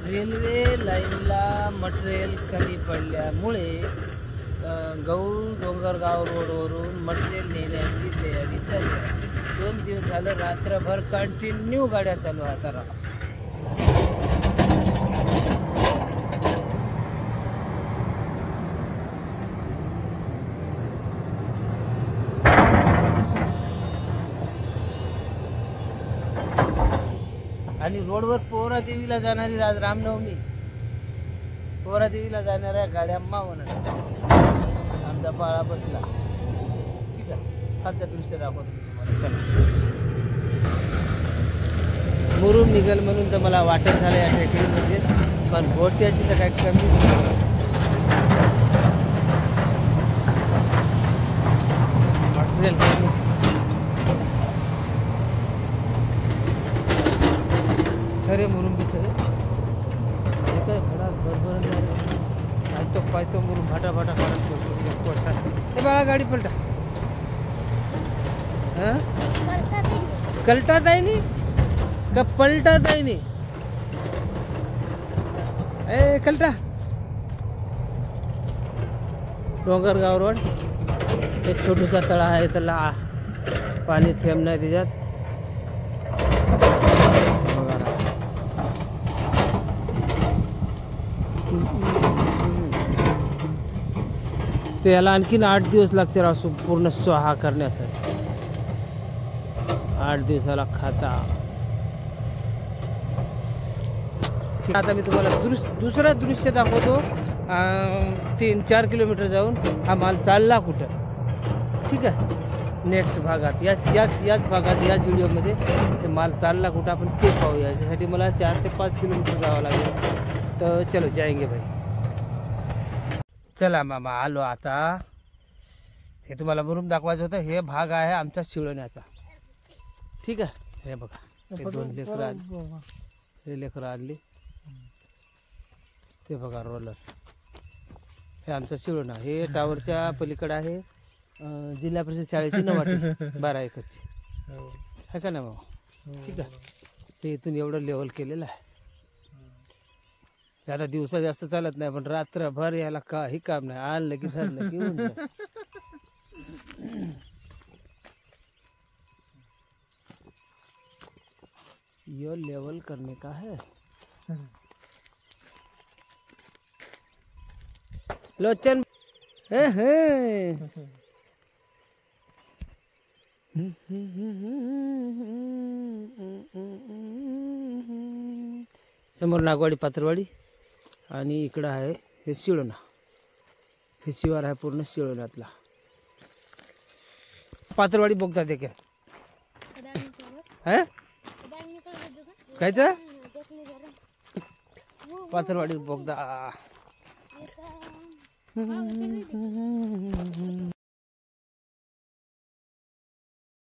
Railway लाईनला material कमी पडल्यामुळे गौड डोंगरगाव रोडवरून मटेरियल नेण्याची तयारी चालू आहे. 2 दिवस झालं रात्रभर कंटिन्यू गाड्या चालू आहेत. आणि रोडवर पोहरादेवीला जाणारी आज रामनवमी, पोहरादेवीला जाणाऱ्या गाड्या मावणार. आमचा पाळा बसला. ठीक आहे, खालचा दृश्य दाखवतो तुम्हाला. चला, मुरुम निघेल म्हणून तर मला वाटत झालं या टेकडीमध्ये, पण गोट्याची तर काही कमी मटेरियल कमी. खरे मुरुम बी खरे काय घरात बरोबर तो पायतो मुरुम भाटा भाटा काढत. हे बाळा गाडी पलटा. हां, कलटात आहे नी का पलटात आहे नी? ए कलटा. डोंगरगाव रोड, एक छोटूसा तळा आहे, त्याला पाणी थेंब नाही त्याच्यात. त्याला आणखीन 8 दिवस लागते राव पूर्ण स्वाहा करण्यासाठी. 8 दिवसाला खाता. आता मी तुम्हाला दुसरा दृश्य दाखवतो. 3-4 किलोमीटर जाऊन हा माल चालला कुठं. ठीक आहे, नेक्स्ट भागात याच भागात याच व्हिडिओमध्ये ते माल चालला कुठं आपण ते पाहूया. याच्यासाठी मला 4 ते 5 किलोमीटर जावं लागेल. तर चलो जाएंगे भाई. चला मामा, आलो आता. हे तुम्हाला मुरुम दाखवायचं होतं. हे भाग आहे आमच्या शिळण्याचा. ठीक आहे, हे बघा, हे 2 लेकरं, हे लेकरं आणली. ते बघा रोलर, हे आमचा शिळणा. हे टावरच्या पलीकडे आहे जिल्हा परिषद शाळेची नवाटी 12 एकरची आहे का ना मग. ठीक आहे, ते इथून एवढं लेवल केलेलं आहे. आता दिवसा जास्त चालत नाही, पण रात्रभर याला काही काम नाही. आणलं की धरलं की होऊन जाईल. ये लेवल करने का है. लोचन समोर नागवाडी पात्रवाडी आणि इकडं आहे हे शिळणा. हे शिवार आहे पूर्ण शिळण्यातला. पात्रवाडी बोगदा देखील है कायचं पात्रवाडी बोगदा.